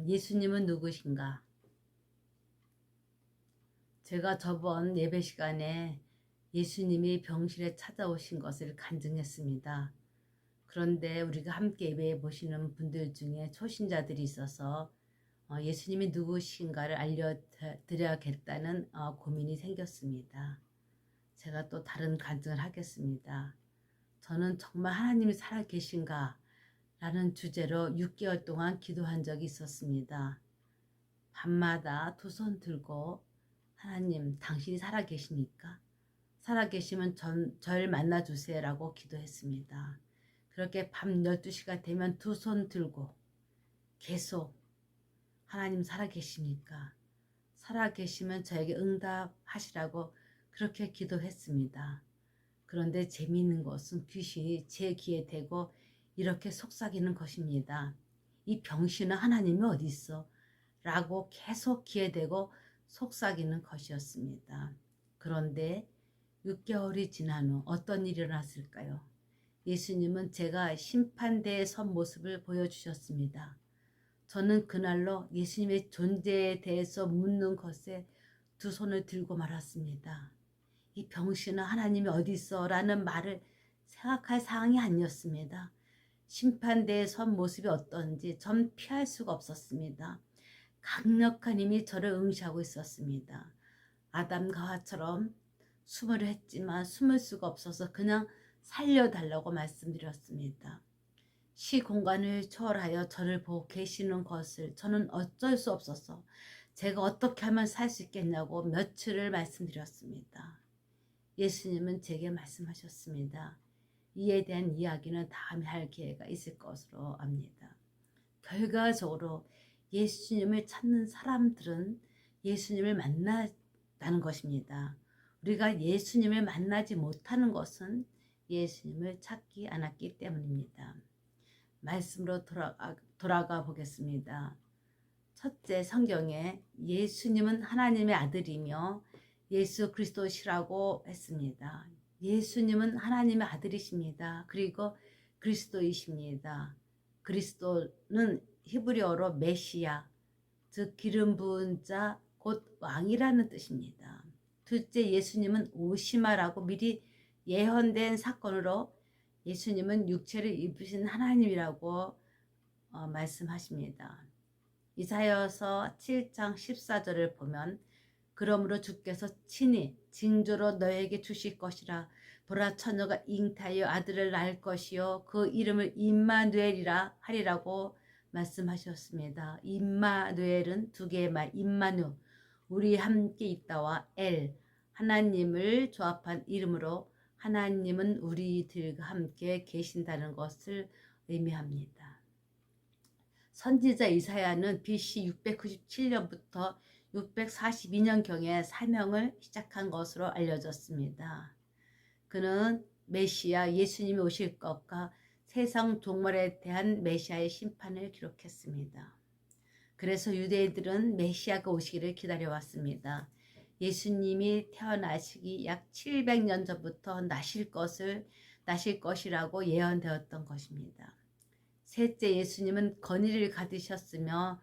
예수님은 누구신가? 제가 저번 예배 시간에 예수님이 병실에 찾아오신 것을 간증했습니다. 그런데 우리가 함께 예배해 보시는 분들 중에 초신자들이 있어서 예수님이 누구신가를 알려드려야겠다는 고민이 생겼습니다. 제가 또 다른 간증을 하겠습니다. 저는 정말 하나님이 살아계신가? 라는 주제로 6개월 동안 기도한 적이 있었습니다. 밤마다 두 손 들고 하나님 당신이 살아계십니까? 살아계시면 절 만나주세요 라고 기도했습니다. 그렇게 밤 12시가 되면 두 손 들고 계속 하나님 살아계십니까? 살아계시면 저에게 응답하시라고 그렇게 기도했습니다. 그런데 재미있는 것은 귀신이 제 귀에 대고 이렇게 속삭이는 것입니다. 이 병신은 하나님이 어디 있어? 라고 계속 귀에 대고 속삭이는 것이었습니다. 그런데 6개월이 지난 후 어떤 일이 일어났을까요? 예수님은 제가 심판대에 선 모습을 보여주셨습니다. 저는 그날로 예수님의 존재에 대해서 묻는 것에 두 손을 들고 말았습니다. 이 병신은 하나님이 어디 있어? 라는 말을 생각할 상황이 아니었습니다. 심판대에 선 모습이 어떤지 전 피할 수가 없었습니다. 강력한 힘이 저를 응시하고 있었습니다. 아담과 하와처럼 숨으려 했지만 숨을 수가 없어서 그냥 살려달라고 말씀드렸습니다. 시공간을 초월하여 저를 보고 계시는 것을 저는 어쩔 수 없어서 제가 어떻게 하면 살 수 있겠냐고 며칠을 말씀드렸습니다. 예수님은 제게 말씀하셨습니다. 이에 대한 이야기는 다음에 할 기회가 있을 것으로 압니다. 결과적으로 예수님을 찾는 사람들은 예수님을 만났다는 것입니다. 우리가 예수님을 만나지 못하는 것은 예수님을 찾지 않았기 때문입니다. 말씀으로 돌아가 보겠습니다. 첫째, 성경에 예수님은 하나님의 아들이며 예수 그리스도시라고 했습니다. 예수님은 하나님의 아들이십니다. 그리고 그리스도이십니다. 그리스도는 히브리어로 메시아, 즉 기름 부은 자, 곧 왕이라는 뜻입니다. 둘째, 예수님은 오시마라고 미리 예언된 사건으로 예수님은 육체를 입으신 하나님이라고 말씀하십니다. 이사야서 7장 14절을 보면 그러므로 주께서 친히 징조로 너에게 주실 것이라. 보라, 처녀가 잉타하여 아들을 낳을 것이요 그 이름을 임마누엘이라 하리라고 말씀하셨습니다. 임마누엘은 두 개의 말, 임마누, 우리 함께 있다와 엘, 하나님을 조합한 이름으로 하나님은 우리들과 함께 계신다는 것을 의미합니다. 선지자 이사야는 BC 697년부터 642년경에 사명을 시작한 것으로 알려졌습니다. 그는 메시아 예수님이 오실 것과 세상 종말에 대한 메시아의 심판을 기록했습니다. 그래서 유대인들은 메시아가 오시기를 기다려왔습니다. 예수님이 태어나시기 약 700년 전부터 나실 것이라고 예언되었던 것입니다. 셋째, 예수님은 권위를 가지셨으며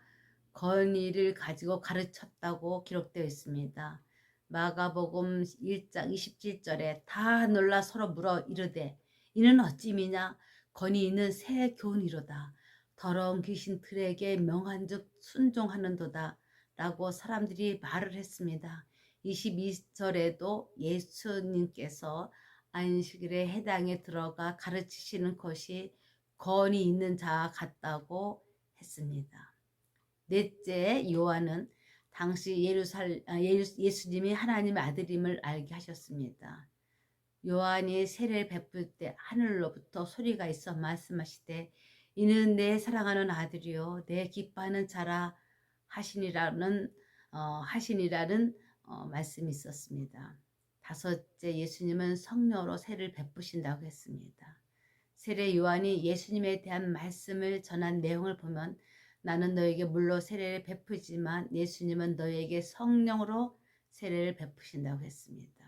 권위를 가지고 가르쳤다고 기록되어 있습니다. 마가복음 1장 27절에 다 놀라 서로 물어 이르되 이는 어찌미냐 권위 있는 새 교훈이로다. 더러운 귀신들에게 명한즉 순종하는도다 라고 사람들이 말을 했습니다. 22절에도 예수님께서 안식일에 해당에 들어가 가르치시는 것이 권위 있는 자 같다고 했습니다. 넷째, 요한은 당시 예수님이 하나님의 아들임을 알게 하셨습니다. 요한이 세례를 베풀 때 하늘로부터 소리가 있어 말씀하시되 이는 내 사랑하는 아들이요 내 기뻐하는 자라 하시니라는 말씀이 있었습니다. 다섯째, 예수님은 성령으로 세례를 베푸신다고 했습니다. 세례 요한이 예수님에 대한 말씀을 전한 내용을 보면 나는 너에게 물로 세례를 베푸지만 예수님은 너에게 성령으로 세례를 베푸신다고 했습니다.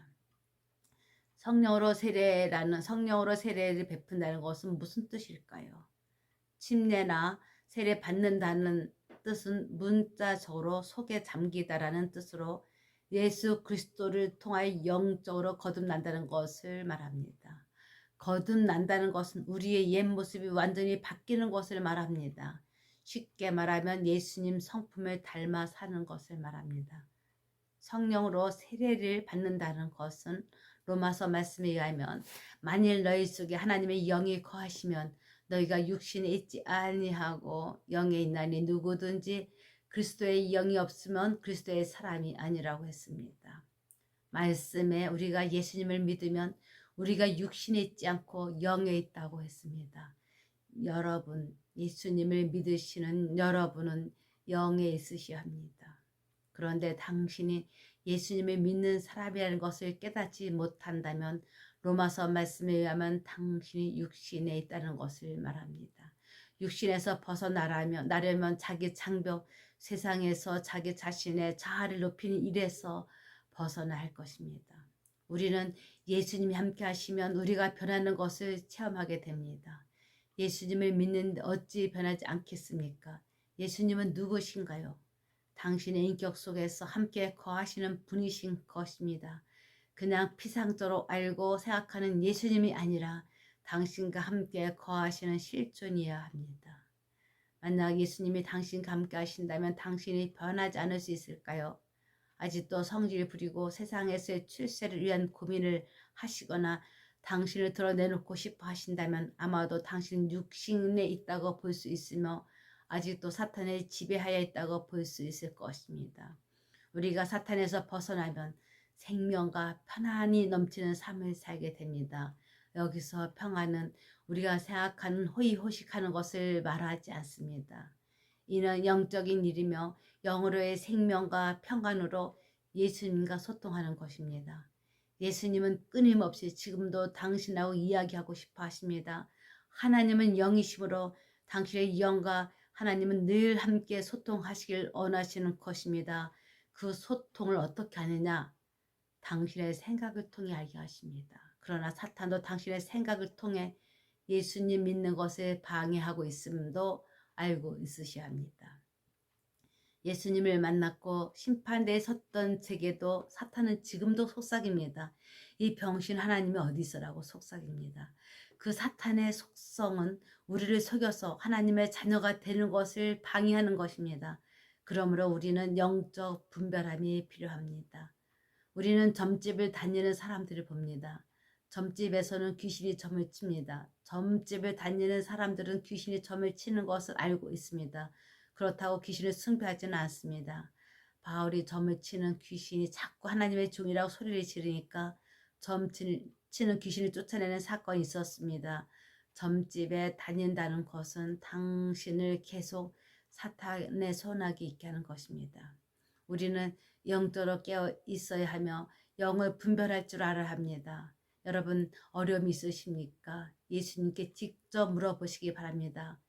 성령으로 세례를 베푼다는 것은 무슨 뜻일까요? 침례나 세례 받는다는 뜻은 문자적으로 속에 잠기다라는 뜻으로 예수 그리스도를 통하여 영적으로 거듭난다는 것을 말합니다. 거듭난다는 것은 우리의 옛 모습이 완전히 바뀌는 것을 말합니다. 쉽게 말하면 예수님 성품을 닮아 사는 것을 말합니다. 성령으로 세례를 받는다는 것은 로마서 말씀에 의하면 만일 너희 속에 하나님의 영이 거하시면 너희가 육신에 있지 아니하고 영에 있나니 누구든지 그리스도의 영이 없으면 그리스도의 사람이 아니라고 했습니다. 말씀에 우리가 예수님을 믿으면 우리가 육신에 있지 않고 영에 있다고 했습니다. 여러분, 예수님을 믿으시는 여러분은 영에 있으셔야 합니다. 그런데 당신이 예수님을 믿는 사람이라는 것을 깨닫지 못한다면 로마서 말씀에 의하면 당신이 육신에 있다는 것을 말합니다. 육신에서 벗어나려면 자기 장벽, 세상에서 자기 자신의 자아를 높이는 일에서 벗어나야 할 것입니다. 우리는 예수님이 함께 하시면 우리가 변하는 것을 체험하게 됩니다. 예수님을 믿는데 어찌 변하지 않겠습니까? 예수님은 누구신가요? 당신의 인격 속에서 함께 거하시는 분이신 것입니다. 그냥 피상적으로 알고 생각하는 예수님이 아니라 당신과 함께 거하시는 실존이어야 합니다. 만약 예수님이 당신과 함께 하신다면 당신이 변하지 않을 수 있을까요? 아직도 성질을 부리고 세상에서의 출세를 위한 고민을 하시거나 당신을 드러내놓고 싶어 하신다면 아마도 당신은 육신에 있다고 볼 수 있으며 아직도 사탄의 지배하에 있다고 볼 수 있을 것입니다. 우리가 사탄에서 벗어나면 생명과 편안이 넘치는 삶을 살게 됩니다. 여기서 평안은 우리가 생각하는 호의호식하는 것을 말하지 않습니다. 이는 영적인 일이며 영으로의 생명과 평안으로 예수님과 소통하는 것입니다. 예수님은 끊임없이 지금도 당신하고 이야기하고 싶어 하십니다. 하나님은 영이시므로 당신의 영과 하나님은 늘 함께 소통하시길 원하시는 것입니다. 그 소통을 어떻게 하느냐? 당신의 생각을 통해 알게 하십니다. 그러나 사탄도 당신의 생각을 통해 예수님 믿는 것에 방해하고 있음도 알고 있으셔야 합니다. 예수님을 만났고 심판대에 섰던 제게도 사탄은 지금도 속삭입니다. 이 병신 하나님이 어디 있어라고 속삭입니다. 그 사탄의 속성은 우리를 속여서 하나님의 자녀가 되는 것을 방해하는 것입니다. 그러므로 우리는 영적 분별함이 필요합니다. 우리는 점집을 다니는 사람들을 봅니다. 점집에서는 귀신이 점을 칩니다. 점집을 다니는 사람들은 귀신이 점을 치는 것을 알고 있습니다. 그렇다고 귀신을 숭배하지는 않습니다. 바울이 점을 치는 귀신이 자꾸 하나님의 종이라고 소리를 지르니까 점 치는 귀신을 쫓아내는 사건이 있었습니다. 점집에 다닌다는 것은 당신을 계속 사탄의 손아귀 있게 하는 것입니다. 우리는 영적으로 깨어 있어야 하며 영을 분별할 줄 알아야 합니다. 여러분 어려움이 있으십니까? 예수님께 직접 물어보시기 바랍니다.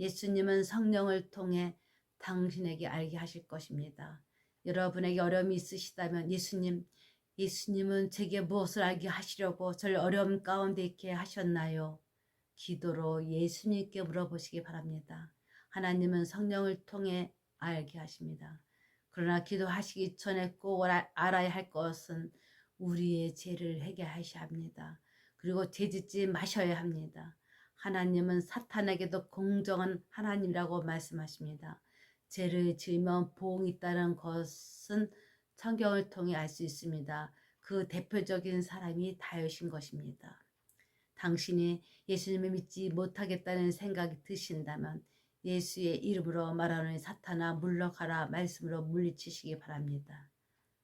예수님은 성령을 통해 당신에게 알게 하실 것입니다. 여러분에게 어려움이 있으시다면 예수님은 제게 무엇을 알게 하시려고 저를 어려움 가운데 있게 하셨나요? 기도로 예수님께 물어보시기 바랍니다. 하나님은 성령을 통해 알게 하십니다. 그러나 기도하시기 전에 꼭 알아야 할 것은 우리의 죄를 회개하셔야 합니다. 그리고 죄짓지 마셔야 합니다. 하나님은 사탄에게도 공정한 하나님이라고 말씀하십니다. 죄를 지으면 보응이 있다는 것은 성경을 통해 알 수 있습니다. 그 대표적인 사람이 다윗인 것입니다. 당신이 예수님을 믿지 못하겠다는 생각이 드신다면 예수의 이름으로 말하는 사탄아 물러가라 말씀으로 물리치시기 바랍니다.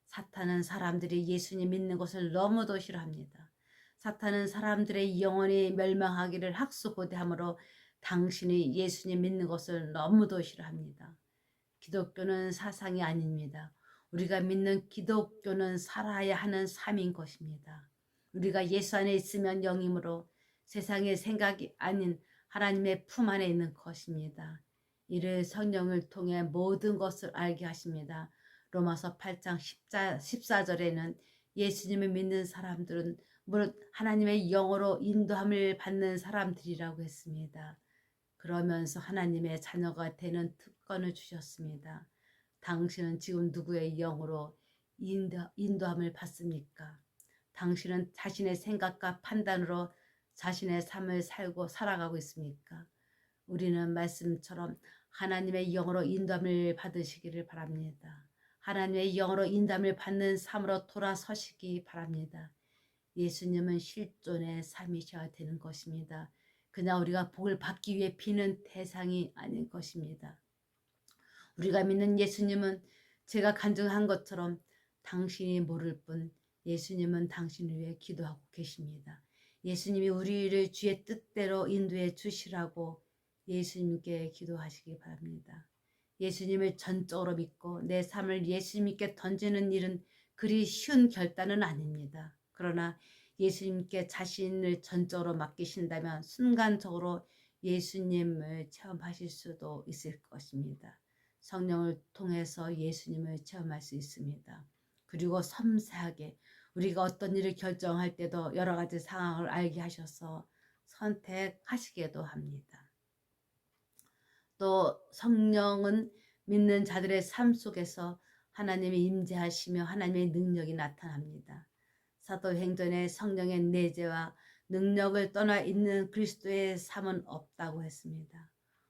사탄은 사람들이 예수님 믿는 것을 너무도 싫어합니다. 사탄은 사람들의 영혼이 멸망하기를 학수고대하므로 당신이 예수님 믿는 것을 너무도 싫어합니다. 기독교는 사상이 아닙니다. 우리가 믿는 기독교는 살아야 하는 삶인 것입니다. 우리가 예수 안에 있으면 영이므로 세상의 생각이 아닌 하나님의 품 안에 있는 것입니다. 이를 성령을 통해 모든 것을 알게 하십니다. 로마서 8장 14절에는 예수님을 믿는 사람들은 무릇 하나님의 영으로 인도함을 받는 사람들이라고 했습니다. 그러면서 하나님의 자녀가 되는 특권을 주셨습니다. 당신은 지금 누구의 영으로 인도함을 받습니까? 당신은 자신의 생각과 판단으로 자신의 삶을 살아가고 있습니까? 우리는 말씀처럼 하나님의 영으로 인도함을 받으시기를 바랍니다. 하나님의 영으로 인도함을 받는 삶으로 돌아서시기 바랍니다. 예수님은 실존의 삶이셔야 되는 것입니다. 그냥 우리가 복을 받기 위해 비는 대상이 아닌 것입니다. 우리가 믿는 예수님은 제가 간증한 것처럼 당신이 모를 뿐 예수님은 당신을 위해 기도하고 계십니다. 예수님이 우리를 주의 뜻대로 인도해 주시라고 예수님께 기도하시기 바랍니다. 예수님을 전적으로 믿고 내 삶을 예수님께 던지는 일은 그리 쉬운 결단은 아닙니다. 그러나 예수님께 자신을 전적으로 맡기신다면 순간적으로 예수님을 체험하실 수도 있을 것입니다. 성령을 통해서 예수님을 체험할 수 있습니다. 그리고 섬세하게 우리가 어떤 일을 결정할 때도 여러 가지 상황을 알게 하셔서 선택하시게도 합니다. 또 성령은 믿는 자들의 삶 속에서 하나님이 임재하시며 하나님의 능력이 나타납니다. 사도행전에 성령의 내재와 능력을 떠나 있는 그리스도의 삶은 없다고 했습니다.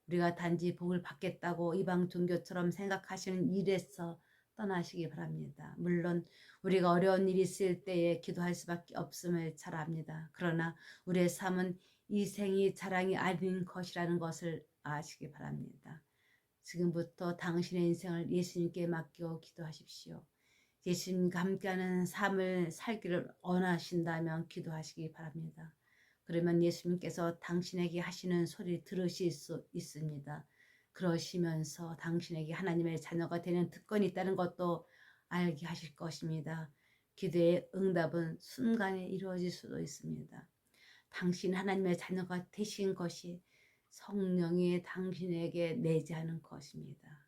우리가 단지 복을 받겠다고 이방 종교처럼 생각하시는 일에서 떠나시기 바랍니다. 물론 우리가 어려운 일이 있을 때에 기도할 수밖에 없음을 잘 압니다. 그러나 우리의 삶은 이 생이 자랑이 아닌 것이라는 것을 아시기 바랍니다. 지금부터 당신의 인생을 예수님께 맡겨 기도하십시오. 예수님과 함께하는 삶을 살기를 원하신다면 기도하시기 바랍니다. 그러면 예수님께서 당신에게 하시는 소리 들으실 수 있습니다. 그러시면서 당신에게 하나님의 자녀가 되는 특권이 있다는 것도 알게 하실 것입니다. 기도의 응답은 순간에 이루어질 수도 있습니다. 당신 하나님의 자녀가 되신 것이 성령이 당신에게 내재하는 것입니다.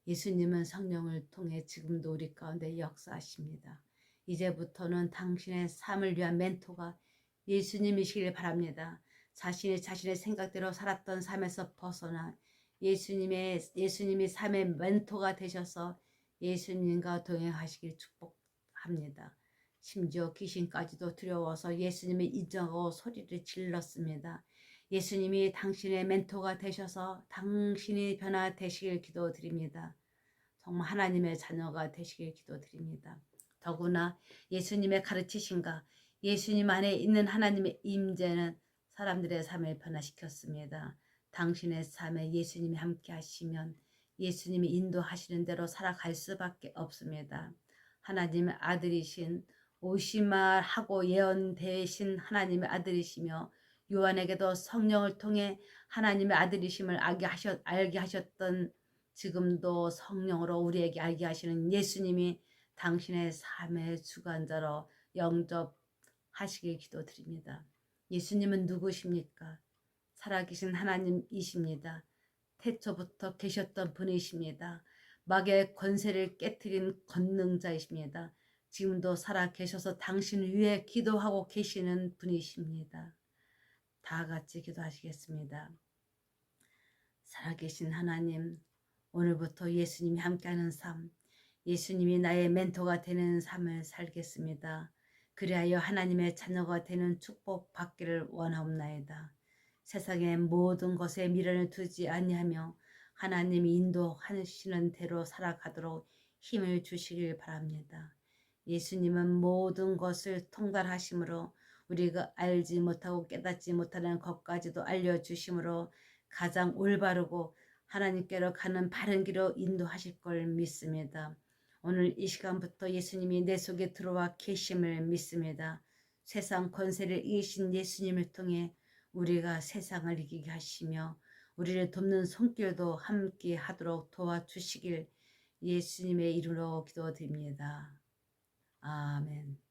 예수님은 성령을 통해 지금도 우리 가운데 역사하십니다. 이제부터는 당신의 삶을 위한 멘토가 예수님이시길 바랍니다. 자신의 생각대로 살았던 삶에서 벗어나 예수님이 삶의 멘토가 되셔서 예수님과 동행하시길 축복합니다. 심지어 귀신까지도 두려워서 예수님을 인정하고 소리를 질렀습니다. 예수님이 당신의 멘토가 되셔서 당신이 변화되시길 기도드립니다. 정말 하나님의 자녀가 되시길 기도드립니다. 더구나 예수님의 가르치심과 예수님 안에 있는 하나님의 임재는 사람들의 삶을 변화시켰습니다. 당신의 삶에 예수님이 함께 하시면 예수님이 인도하시는 대로 살아갈 수밖에 없습니다. 하나님의 아들이신 오시마하고 예언되신 하나님의 아들이시며 요한에게도 성령을 통해 하나님의 아들이심을 알게 하셨던 지금도 성령으로 우리에게 알게 하시는 예수님이 당신의 삶의 주관자로 영접하시길 기도드립니다. 예수님은 누구십니까? 살아계신 하나님이십니다. 태초부터 계셨던 분이십니다. 마귀의 권세를 깨뜨린 권능자이십니다. 지금도 살아계셔서 당신을 위해 기도하고 계시는 분이십니다. 다 같이 기도하시겠습니다. 살아계신 하나님, 오늘부터 예수님이 함께하는 삶, 예수님이 나의 멘토가 되는 삶을 살겠습니다. 그리하여 하나님의 자녀가 되는 축복 받기를 원하옵나이다. 세상의 모든 것에 미련을 두지 아니하며 하나님이 인도하시는 대로 살아가도록 힘을 주시길 바랍니다. 예수님은 모든 것을 통달하심으로 우리가 알지 못하고 깨닫지 못하는 것까지도 알려주심으로 가장 올바르고 하나님께로 가는 바른 길로 인도하실 걸 믿습니다. 오늘 이 시간부터 예수님이 내 속에 들어와 계심을 믿습니다. 세상 권세를 이기신 예수님을 통해 우리가 세상을 이기게 하시며 우리를 돕는 손길도 함께 하도록 도와주시길 예수님의 이름으로 기도드립니다. 아멘.